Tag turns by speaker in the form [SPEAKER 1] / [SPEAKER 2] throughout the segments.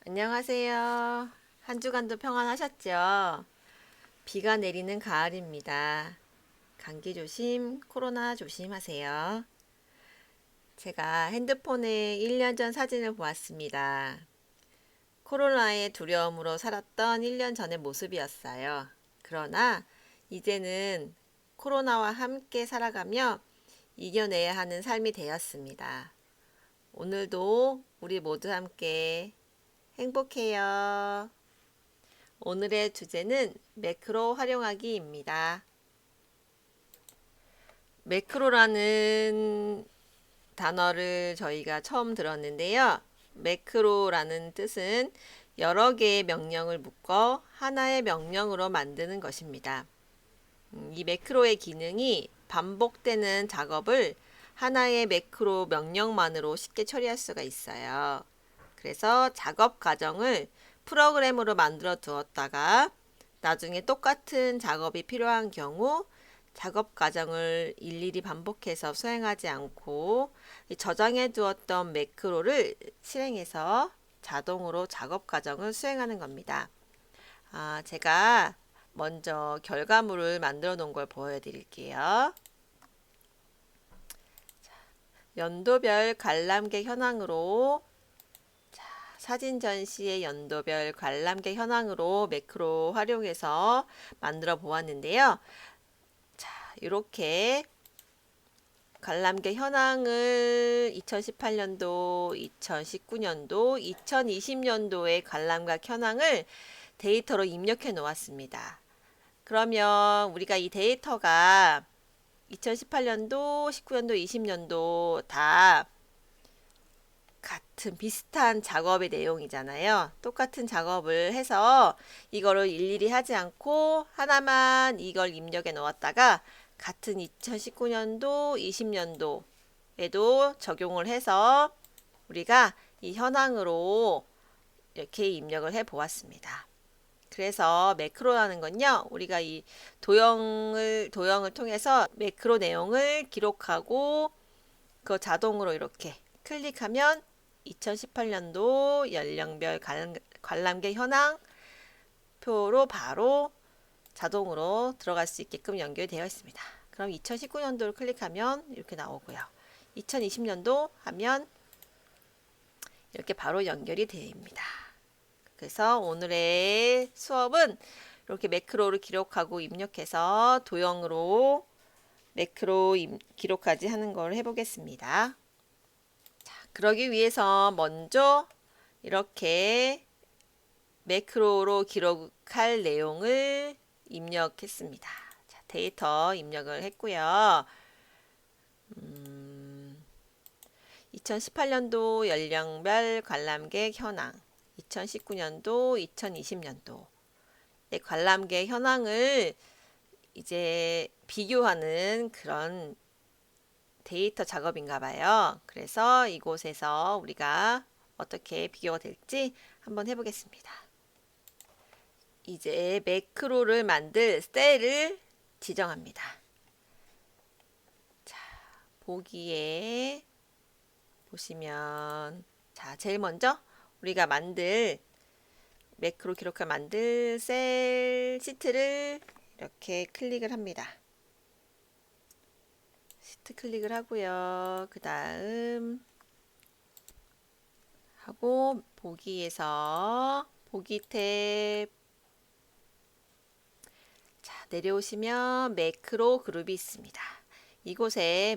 [SPEAKER 1] 안녕하세요. 한 주간도 평안하셨죠? 비가 내리는 가을입니다. 감기 조심, 코로나 조심하세요. 제가 핸드폰에 1년 전 사진을 보았습니다. 코로나의 두려움으로 살았던 1년 전의 모습이었어요. 그러나 이제는 코로나와 함께 살아가며 이겨내야 하는 삶이 되었습니다. 오늘도 우리 모두 함께 행복해요. 오늘의 주제는 매크로 활용하기입니다. 매크로라는 단어를 저희가 처음 들었는데요. 매크로라는 뜻은 여러 개의 명령을 묶어 하나의 명령으로 만드는 것입니다. 이 매크로의 기능이 반복되는 작업을 하나의 매크로 명령만으로 쉽게 처리할 수가 있어요. 그래서 작업 과정을 프로그램으로 만들어 두었다가 나중에 똑같은 작업이 필요한 경우 작업 과정을 일일이 반복해서 수행하지 않고 저장해 두었던 매크로를 실행해서 자동으로 작업 과정을 수행하는 겁니다. 제가 먼저 결과물을 만들어 놓은 걸 보여드릴게요. 연도별 관람객 현황으로 사진 전시의 연도별 관람객 현황으로 매크로 활용해서 만들어 보았는데요. 자, 이렇게 관람객 현황을 2018년도, 2019년도, 2020년도의 관람객 현황을 데이터로 입력해 놓았습니다. 그러면 우리가 이 데이터가 2018년도, 19년도, 20년도 다 같은 비슷한 작업의 내용이잖아요. 똑같은 작업을 해서 이거를 일일이 하지 않고 하나만 이걸 입력해 놓았다가 같은 2019년도, 20년도에도 적용을 해서 우리가 이 현황으로 이렇게 입력을 해 보았습니다. 그래서 매크로라는 건요, 우리가 이 도형을 통해서 매크로 내용을 기록하고 그 자동으로 이렇게 클릭하면 2018년도 연령별 관람객 현황 표로 바로 자동으로 들어갈 수 있게끔 연결되어 있습니다. 그럼 2019년도를 클릭하면 이렇게 나오고요. 2020년도 하면 이렇게 바로 연결이 됩니다. 그래서 오늘의 수업은 이렇게 매크로를 기록하고 입력해서 도형으로 매크로 기록까지 하는 걸 해보겠습니다. 그러기 위해서 먼저 이렇게 매크로로 기록할 내용을 입력했습니다. 자, 데이터 입력을 했고요. 2018년도 연령별 관람객 현황, 2019년도, 2020년도 관람객 현황을 이제 비교하는 그런 데이터 작업인가 봐요. 그래서 이곳에서 우리가 어떻게 비교가 될지 한번 해보겠습니다. 이제 매크로를 만들 셀을 지정합니다. 자, 보기에 보시면 제일 먼저 우리가 매크로 기록할 만들 셀 시트를 이렇게 클릭을 합니다. 시트 클릭을 하고요. 그 다음 하고 보기에서 보기 탭 내려오시면 매크로 그룹이 있습니다. 이곳에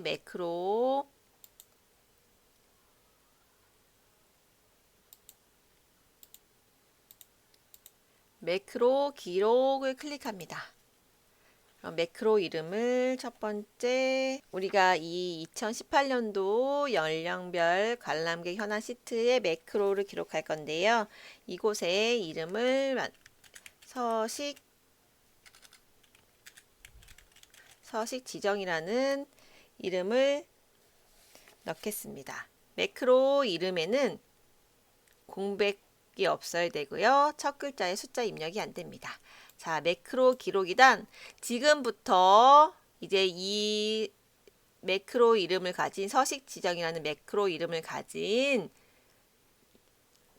[SPEAKER 1] 매크로 기록을 클릭합니다. 매크로 이름을 첫 번째 우리가 이 2018년도 연령별 관람객 현황 시트에 매크로를 기록할 건데요. 이곳에 이름을 서식 지정이라는 이름을 넣겠습니다. 매크로 이름에는 공백이 없어야 되고요. 첫 글자에 숫자 입력이 안 됩니다. 자, 매크로 기록이단 지금부터 이제 이 매크로 이름을 가진 서식 지정이라는 매크로 이름을 가진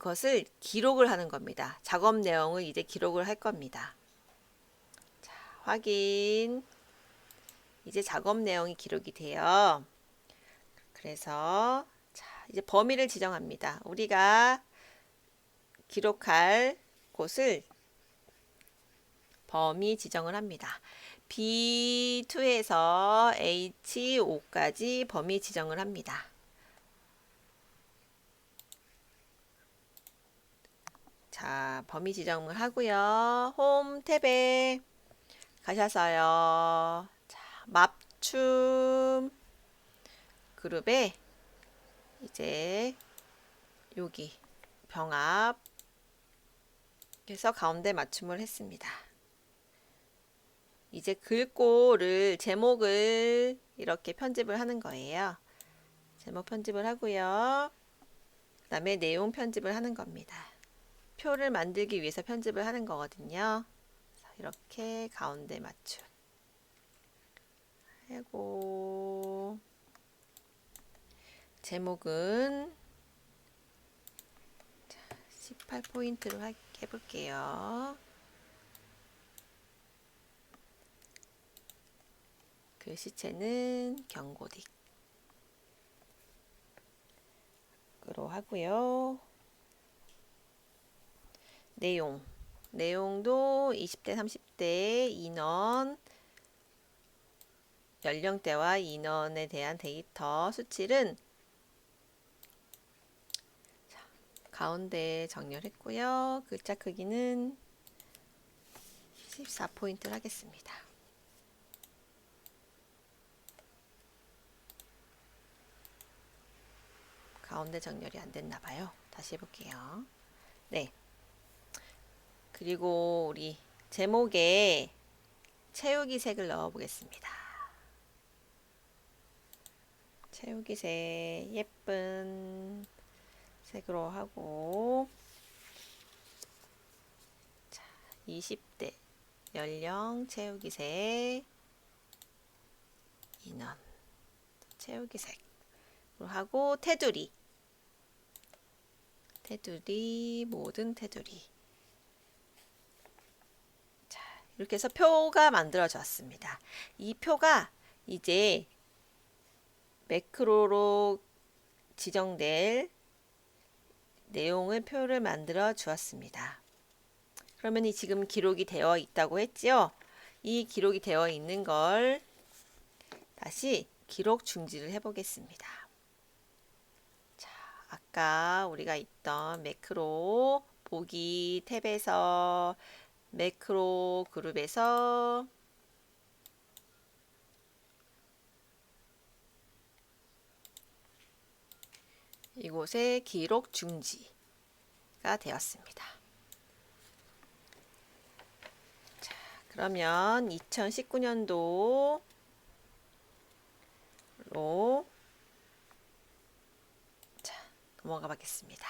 [SPEAKER 1] 그것을 기록을 하는 겁니다. 작업 내용을 이제 기록을 할 겁니다. 자, 확인. 이제 작업 내용이 기록이 돼요. 그래서 자, 이제 범위를 지정합니다. 우리가 기록할 곳을 범위 지정을 합니다. B2에서 H5까지 범위 지정을 합니다. 자, 범위 지정을 하고요. 홈 탭에 가셔서요. 자, 맞춤 그룹에 이제 여기 병합 해서 가운데 맞춤을 했습니다. 이제 글꼴을 제목을 이렇게 편집을 하는 거예요. 제목 편집을 하고요. 그 다음에 내용 편집을 하는 겁니다. 표를 만들기 위해서 편집을 하는 거거든요. 이렇게 가운데 맞춤 하고 제목은 18포인트로 해볼게요. 글씨체는 경고딕으로 하고요. 내용도 20대, 30대 인원, 연령대와 인원에 대한 데이터 수치는 가운데 정렬했고요. 글자 크기는 14포인트를 하겠습니다. 가운데 정렬이 안 됐나 봐요. 다시 해볼게요. 네. 그리고 우리 제목에 채우기 색을 넣어 보겠습니다. 채우기 색 예쁜 색으로 하고 자, 20대 연령 채우기 색 인원 채우기 색으로 하고 테두리 모든 테두리. 자, 이렇게 해서 표가 만들어졌습니다. 이 표가 이제 매크로로 지정될 내용을 표를 만들어 주었습니다. 그러면 이 지금 기록이 되어 있다고 했지요? 이 기록이 되어 있는 걸 다시 기록 중지를 해 보겠습니다. 자, 아까 우리가 있던 매크로 보기 탭에서 매크로 그룹에서 이곳에 기록 중지가 되었습니다. 자, 그러면 2019년도로 넘어가 보겠습니다.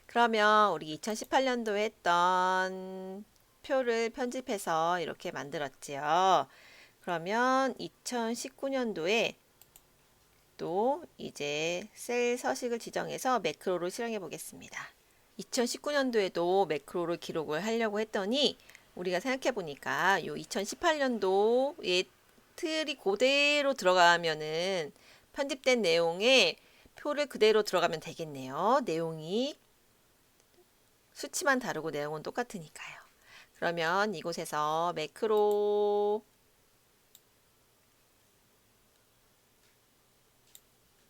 [SPEAKER 1] 그러면 우리 2018년도에 했던 표를 편집해서 이렇게 만들었지요. 그러면 2019년도에 또 이제 셀 서식을 지정해서 매크로를 실행해 보겠습니다. 2019년도에도 매크로를 기록을 하려고 했더니 우리가 생각해 보니까 이 2018년도의 틀이 그대로 들어가면은 편집된 내용에 표를 그대로 들어가면 되겠네요. 내용이 수치만 다르고 내용은 똑같으니까요. 그러면 이곳에서 매크로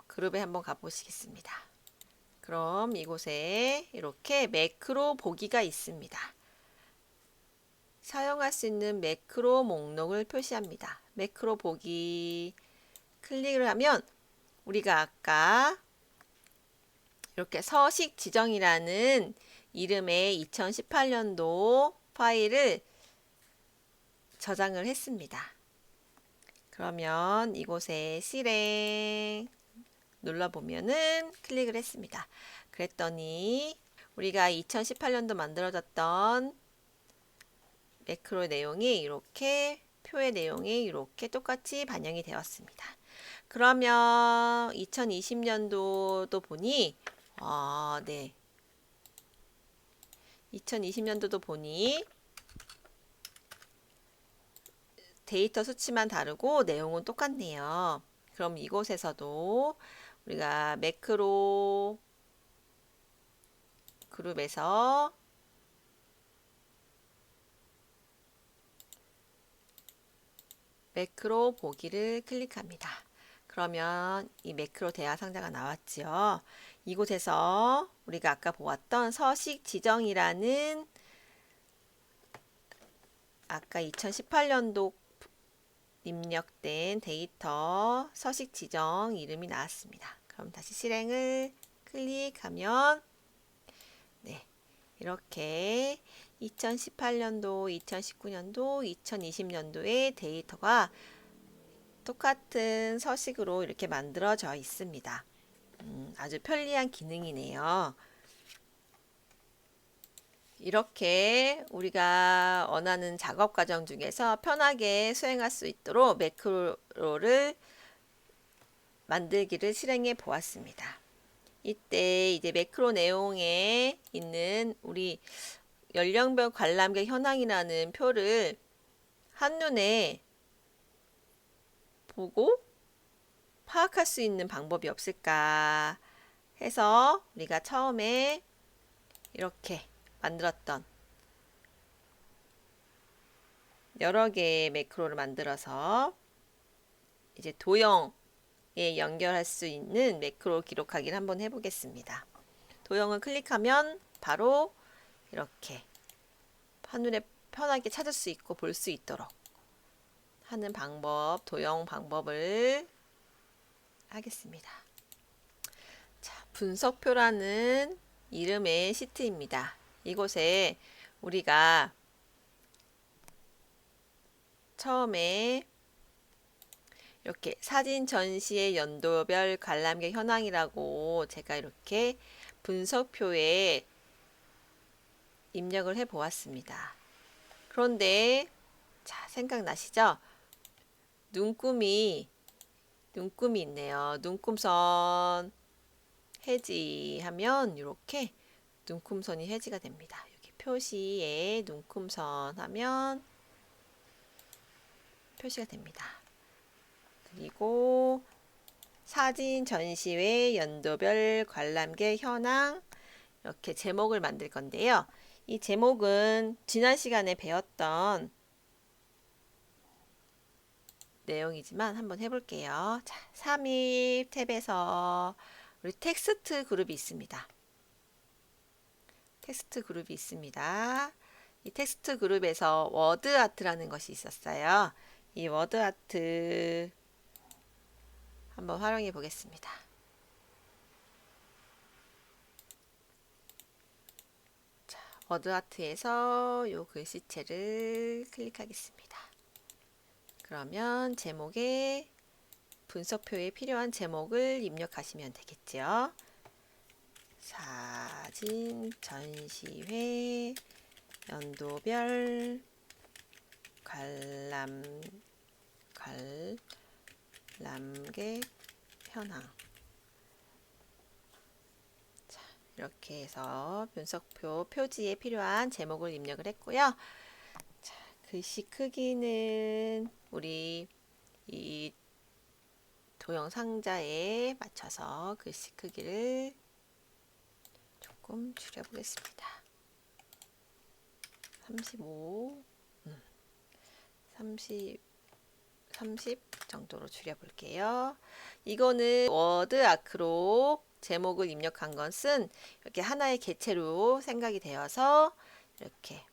[SPEAKER 1] 그룹에 한번 가보시겠습니다. 그럼 이곳에 이렇게 매크로 보기가 있습니다. 사용할 수 있는 매크로 목록을 표시합니다. 매크로 보기 클릭을 하면 우리가 아까 이렇게 서식 지정이라는 이름의 2018년도 파일을 저장을 했습니다. 그러면 이곳에 실행 눌러보면은 클릭을 했습니다. 그랬더니 우리가 2018년도 만들어졌던 매크로 내용이 이렇게 표의 내용이 이렇게 똑같이 반영이 되었습니다. 그러면 2020년도도 보니 네. 2020년도도 보니 데이터 수치만 다르고 내용은 똑같네요. 그럼 이곳에서도 우리가 매크로 그룹에서 매크로 보기를 클릭합니다. 그러면 이 매크로 대화 상자가 나왔죠. 이곳에서 우리가 아까 보았던 서식 지정이라는 아까 2018년도 입력된 데이터 서식 지정 이름이 나왔습니다. 그럼 다시 실행을 클릭하면 네, 이렇게 2018년도, 2019년도, 2020년도의 데이터가 똑같은 서식으로 이렇게 만들어져 있습니다. 아주 편리한 기능이네요. 이렇게 우리가 원하는 작업 과정 중에서 편하게 수행할 수 있도록 매크로를 만들기를 실행해 보았습니다. 이때 이제 매크로 내용에 있는 우리 연령별 관람객 현황이라는 표를 한눈에 보고 파악할 수 있는 방법이 없을까 해서 우리가 처음에 이렇게 만들었던 여러 개의 매크로를 만들어서 이제 도형에 연결할 수 있는 매크로 기록하기를 한번 해보겠습니다. 도형을 클릭하면 바로 이렇게 한눈에 편하게 찾을 수 있고 볼 수 있도록 하는 방법, 도형 방법을 하겠습니다. 자, 분석표라는 이름의 시트입니다. 이곳에 우리가 처음에 이렇게 사진 전시의 연도별 관람객 현황이라고 제가 이렇게 분석표에 입력을 해 보았습니다. 그런데 자, 생각나시죠? 눈금이 있네요. 눈금선 해지하면 이렇게 눈금선이 해지가 됩니다. 여기 표시에 눈금선 하면 표시가 됩니다. 그리고 사진 전시회 연도별 관람객 현황 이렇게 제목을 만들 건데요. 이 제목은 지난 시간에 배웠던 내용이지만 한번 해볼게요. 자, 삽입 탭에서 우리 텍스트 그룹이 있습니다. 텍스트 그룹이 있습니다. 이 텍스트 그룹에서 워드 아트라는 것이 있었어요. 이 워드 아트 한번 활용해 보겠습니다. 자, 워드 아트에서 이 글씨체를 클릭하겠습니다. 그러면 제목에 분석표에 필요한 제목을 입력하시면 되겠죠. 사진 전시회 연도별 관람객 현황. 자, 이렇게 해서 분석표 표지에 필요한 제목을 입력을 했고요. 자, 글씨 크기는 우리 이 도형 상자에 맞춰서 글씨 크기를 조금 줄여보겠습니다. 35, 30 정도로 줄여볼게요. 이거는 워드 아크로 제목을 입력한 것은 이렇게 하나의 개체로 생각이 되어서 이렇게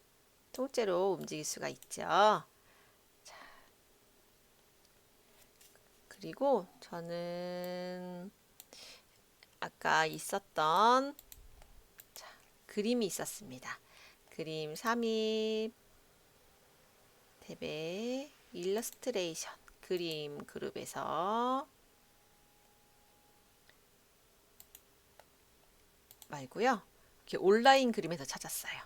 [SPEAKER 1] 통째로 움직일 수가 있죠. 자, 그리고 저는 아까 있었던 그림이 있었습니다. 그림 삽입 탭에 일러스트레이션 그림 그룹에서 말고요. 이렇게 온라인 그림에서 찾았어요.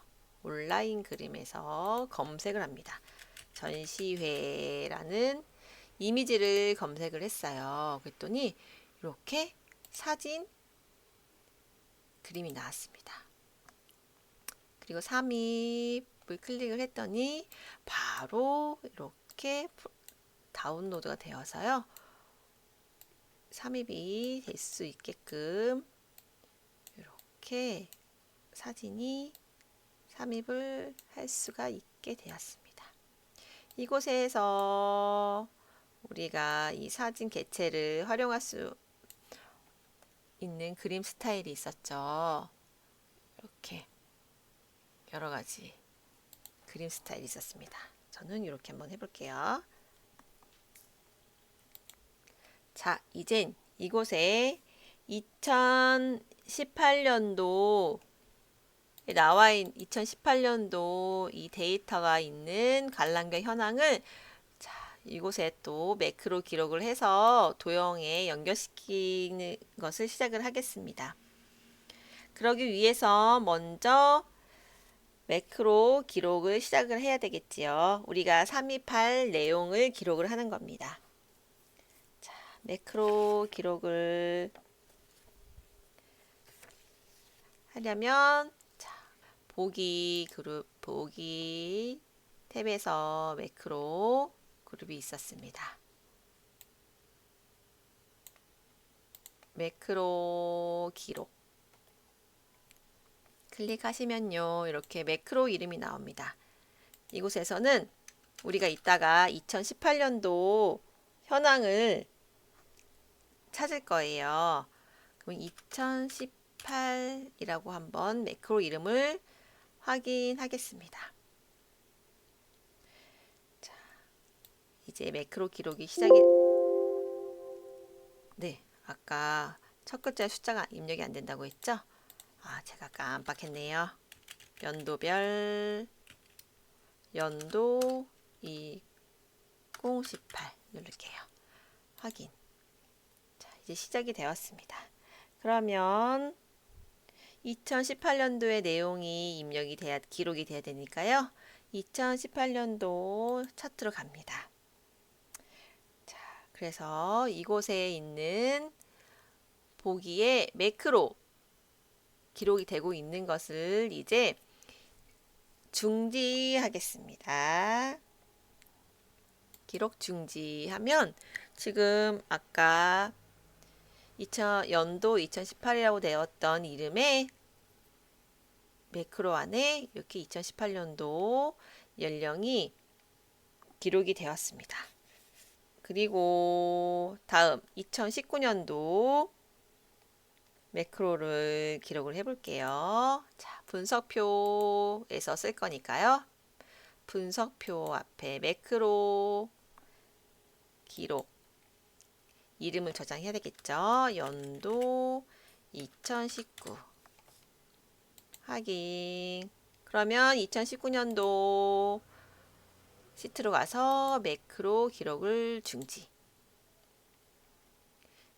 [SPEAKER 1] 온라인 그림에서 검색을 합니다. 전시회라는 이미지를 검색을 했어요. 그랬더니 이렇게 사진 그림이 나왔습니다. 이거 삽입을 클릭을 했더니 바로 이렇게 다운로드가 되어서요. 삽입이 될 수 있게끔 이렇게 사진이 삽입을 할 수가 있게 되었습니다. 이곳에서 우리가 이 사진 개체를 활용할 수 있는 그림 스타일이 있었죠. 이렇게 여러 가지 그림 스타일이 있었습니다. 저는 이렇게 한번 해볼게요. 자, 이젠 이곳에 2018년도 나와 있는 2018년도 이 데이터가 있는 관람객 현황을 이곳에 또 매크로 기록을 해서 도형에 연결시키는 것을 시작을 하겠습니다. 그러기 위해서 먼저 매크로 기록을 시작을 해야 되겠지요. 우리가 삽입할 내용을 기록을 하는 겁니다. 자, 매크로 기록을 하려면 보기 탭에서 매크로 그룹이 있었습니다. 매크로 기록 클릭하시면요, 이렇게 매크로 이름이 나옵니다. 이곳에서는 우리가 이따가 2018년도 현황을 찾을 거예요. 그럼 2018이라고 한번 매크로 이름을 확인하겠습니다. 자, 이제 매크로 기록이 네, 아까 첫 글자 숫자가 입력이 안 된다고 했죠? 제가 깜빡했네요. 연도별 연도 2018 누를게요. 확인. 자, 이제 시작이 되었습니다. 그러면 2018년도의 내용이 기록이 돼야 되니까요. 2018년도 차트로 갑니다. 자, 그래서 이곳에 있는 보기에 매크로 기록이 되고 있는 것을 이제 중지하겠습니다. 기록 중지하면 지금 아까 연도 2018이라고 되었던 이름의 매크로 안에 이렇게 2018년도 연령이 기록이 되었습니다. 그리고 다음 2019년도 매크로를 기록을 해볼게요. 자, 분석표에서 쓸 거니까요. 분석표 앞에 매크로 기록 이름을 저장해야 되겠죠. 연도 2019 확인. 그러면 2019년도 시트로 가서 매크로 기록을 중지.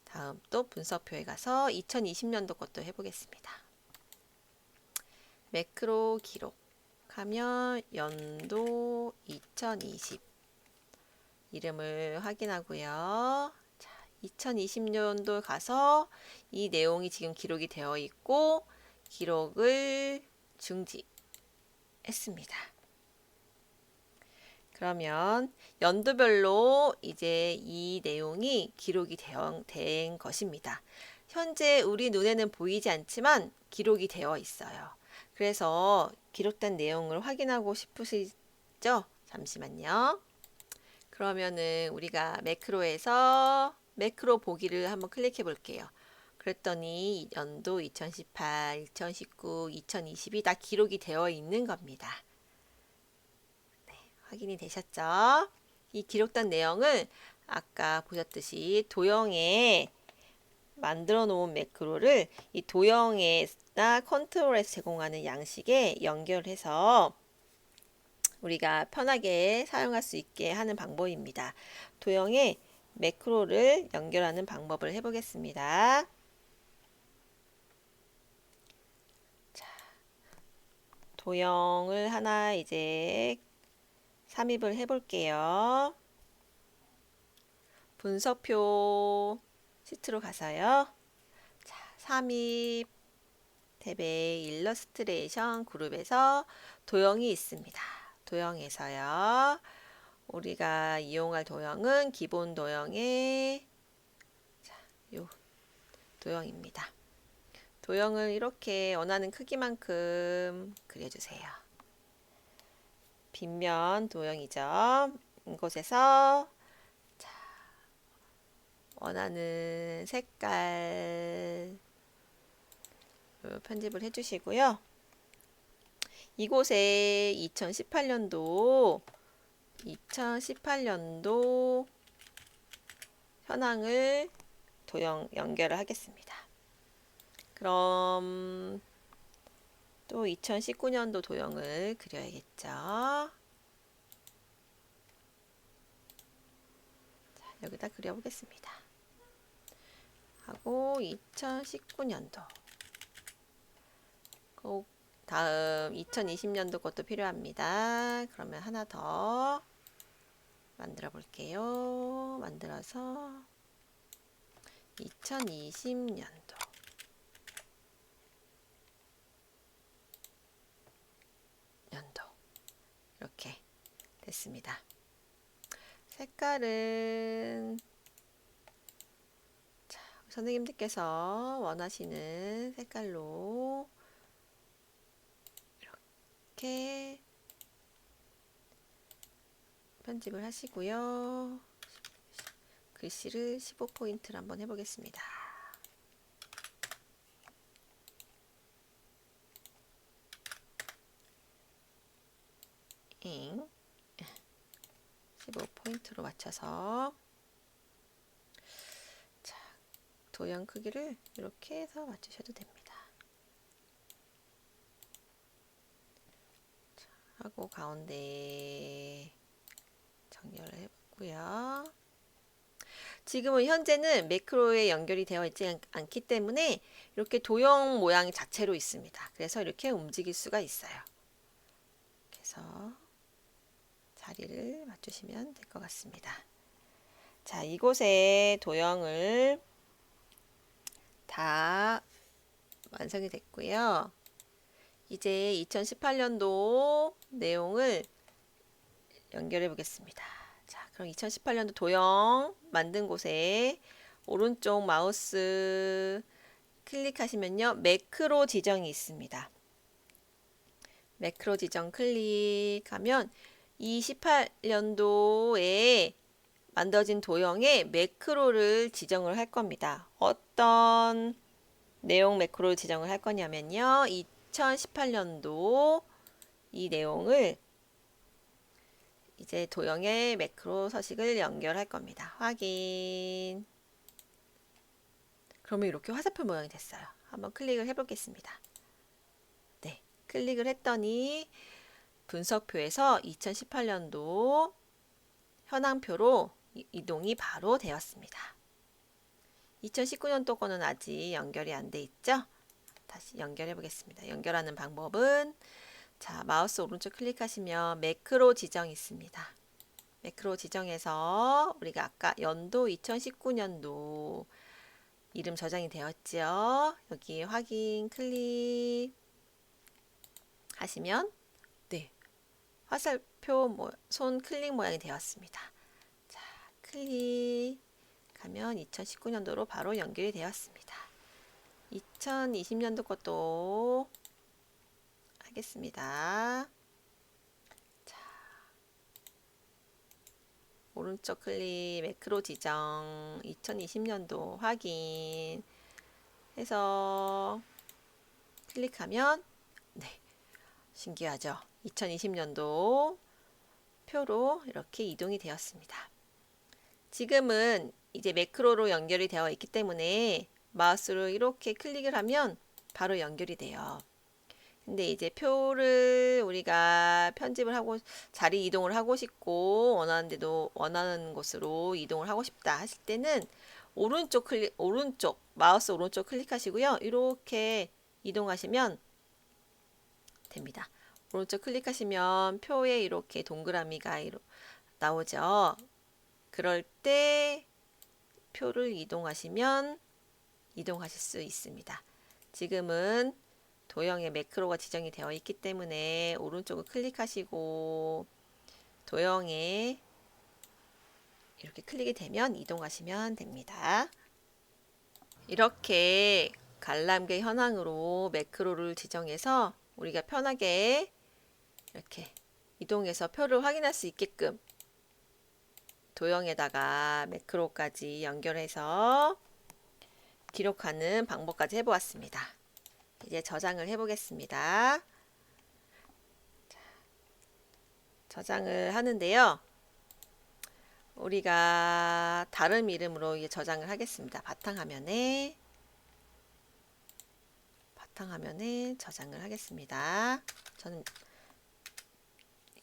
[SPEAKER 1] 다음 또 분석표에 가서 2020년도 것도 해보겠습니다. 매크로 기록 하면 연도 2020 이름을 확인하고요. 자, 2020년도 가서 이 내용이 지금 기록이 되어 있고 기록을 중지했습니다. 그러면 연도별로 이제 이 내용이 기록이 된 것입니다. 현재 우리 눈에는 보이지 않지만 기록이 되어 있어요. 그래서 기록된 내용을 확인하고 싶으시죠? 잠시만요. 그러면은 우리가 매크로에서 매크로 보기를 한번 클릭해 볼게요. 그랬더니 연도 2018, 2019, 2020이 다 기록이 되어 있는 겁니다. 네, 확인이 되셨죠? 이 기록된 내용을 아까 보셨듯이 도형에 만들어 놓은 매크로를 이 도형에다 컨트롤에서 제공하는 양식에 연결해서 우리가 편하게 사용할 수 있게 하는 방법입니다. 도형에 매크로를 연결하는 방법을 해보겠습니다. 자, 도형을 하나 이제 삽입을 해볼게요. 분석표 시트로 가서요. 자, 삽입 탭에 일러스트레이션 그룹에서 도형이 있습니다. 도형에서요. 우리가 이용할 도형은 기본 도형의 요 도형입니다. 도형을 이렇게 원하는 크기만큼 그려주세요. 빗면 도형이죠. 이곳에서 원하는 색깔 편집을 해주시고요. 이곳에 2018년도 현황을 도형 연결을 하겠습니다. 그럼 또 2019년도 도형을 그려야겠죠. 자, 여기다 그려보겠습니다. 하고 2019년도 꼭 다음 2020년도 것도 필요합니다. 그러면 하나 더 만들어 볼게요. 만들어서 2020년도 이렇게 됐습니다. 색깔은 자, 선생님들께서 원하시는 색깔로 이렇게 편집을 하시고요. 글씨를 15포인트를 한번 해보겠습니다. 잉 15포인트로 맞춰서 자, 도형 크기를 이렇게 해서 맞추셔도 됩니다. 자, 하고 가운데 정렬을 해보고요. 지금은 현재는 매크로에 연결이 되어 있지 않기 때문에 이렇게 도형 모양 자체로 있습니다. 그래서 이렇게 움직일 수가 있어요. 그래서 자리를 맞추시면 될 것 같습니다. 자, 이곳에 도형을 다 완성이 됐고요. 이제 2018년도 내용을 연결해 보겠습니다. 자, 그럼 2018년도 도형 만든 곳에 오른쪽 마우스 클릭하시면요. 매크로 지정이 있습니다. 매크로 지정 클릭하면 2018년도에 만들어진 도형에 매크로를 지정을 할 겁니다. 어떤 내용 매크로를 지정을 할 거냐면요. 2018년도 이 내용을 이제 도형의 매크로 서식을 연결할 겁니다. 확인. 그러면 이렇게 화살표 모양이 됐어요. 한번 클릭을 해보겠습니다. 네, 클릭을 했더니 분석표에서 2018년도 현황표로 이동이 바로 되었습니다. 2019년도 거는 아직 연결이 안 돼 있죠? 다시 연결해 보겠습니다. 연결하는 방법은 자, 마우스 오른쪽 클릭하시면 매크로 지정이 있습니다. 매크로 지정에서 우리가 아까 연도 2019년도 이름 저장이 되었죠. 여기 확인 클릭 하시면 네, 화살표 손 클릭 모양이 되었습니다. 자, 클릭하면 2019년도로 바로 연결이 되었습니다. 2020년도 것도 하겠습니다. 자, 오른쪽 클릭 매크로 지정 2020년도 확인 해서 클릭하면 네, 신기하죠? 2020년도 표로 이렇게 이동이 되었습니다. 지금은 이제 매크로로 연결이 되어 있기 때문에 마우스로 이렇게 클릭을 하면 바로 연결이 돼요. 근데 이제 표를 우리가 편집을 하고 자리 이동을 하고 싶고 원하는 곳으로 이동을 하고 싶다 하실 때는 오른쪽 마우스 오른쪽 클릭하시고요. 이렇게 이동하시면 됩니다. 오른쪽 클릭하시면 표에 이렇게 동그라미가 나오죠. 그럴 때 표를 이동하시면 이동하실 수 있습니다. 지금은 도형에 매크로가 지정이 되어 있기 때문에 오른쪽을 클릭하시고 도형에 이렇게 클릭이 되면 이동하시면 됩니다. 이렇게 관람객 현황으로 매크로를 지정해서 우리가 편하게 이렇게 이동해서 표를 확인할 수 있게끔 도형에다가 매크로까지 연결해서 기록하는 방법까지 해보았습니다. 이제 저장을 해보겠습니다. 저장을 하는데요. 우리가 다른 이름으로 이제 저장을 하겠습니다. 바탕화면에 저장을 하겠습니다. 저는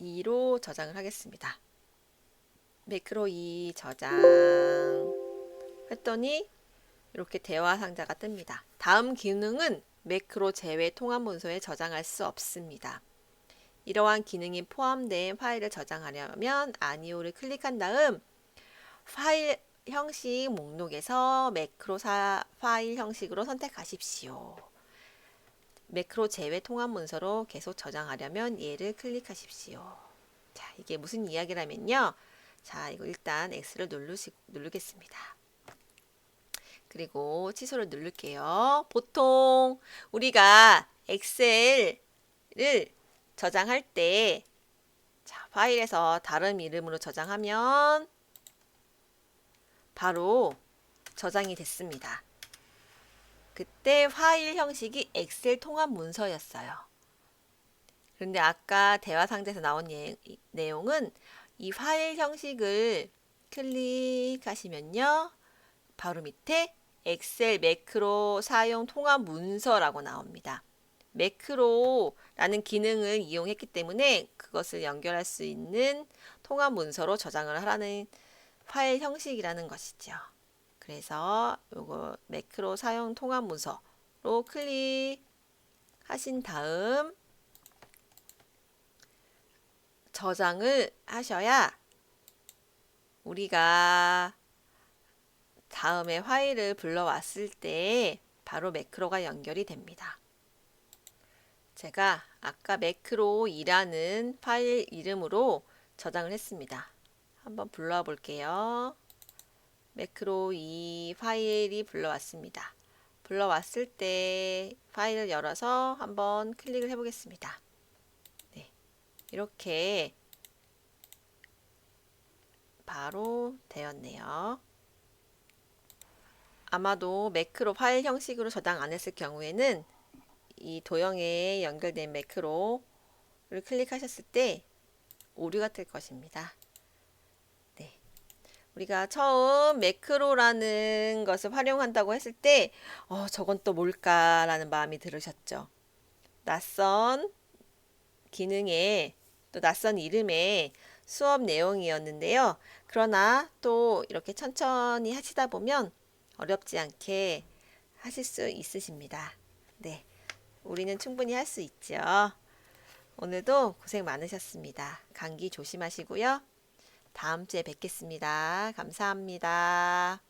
[SPEAKER 1] 2로 저장을 하겠습니다. 매크로 2 저장 했더니 이렇게 대화 상자가 뜹니다. 다음 기능은 매크로 제외 통합 문서에 저장할 수 없습니다. 이러한 기능이 포함된 파일을 저장하려면 아니오를 클릭한 다음 파일 형식 목록에서 매크로 파일 형식으로 선택하십시오. 매크로 제외 통합 문서로 계속 저장하려면 얘를 클릭하십시오. 자, 이게 무슨 이야기라면요. 자, 이거 일단 X를 누르겠습니다. 그리고 취소를 누를게요. 보통 우리가 엑셀을 저장할 때 자, 파일에서 다른 이름으로 저장하면 바로 저장이 됐습니다. 그때 파일 형식이 엑셀 통합 문서였어요. 그런데 아까 대화 상자에서 나온 내용은 이 파일 형식을 클릭하시면요. 바로 밑에 엑셀 매크로 사용 통합 문서라고 나옵니다. 매크로라는 기능을 이용했기 때문에 그것을 연결할 수 있는 통합 문서로 저장을 하라는 파일 형식이라는 것이죠. 그래서 요거 매크로 사용 통합 문서로 클릭하신 다음 저장을 하셔야 우리가 다음에 파일을 불러왔을 때 바로 매크로가 연결이 됩니다. 제가 아까 매크로2라는 파일 이름으로 저장을 했습니다. 한번 불러와 볼게요. 매크로2 파일이 불러왔습니다. 불러왔을 때 파일을 열어서 한번 클릭을 해보겠습니다. 네, 이렇게 바로 되었네요. 아마도 매크로 파일 형식으로 저장 안 했을 경우에는 이 도형에 연결된 매크로를 클릭하셨을 때 오류가 뜰 것입니다. 네. 우리가 처음 매크로라는 것을 활용한다고 했을 때 저건 또 뭘까라는 마음이 들으셨죠? 낯선 기능에 또 낯선 이름의 수업 내용이었는데요. 그러나 또 이렇게 천천히 하시다 보면 어렵지 않게 하실 수 있으십니다. 네. 우리는 충분히 할 수 있죠. 오늘도 고생 많으셨습니다. 감기 조심하시고요. 다음 주에 뵙겠습니다. 감사합니다.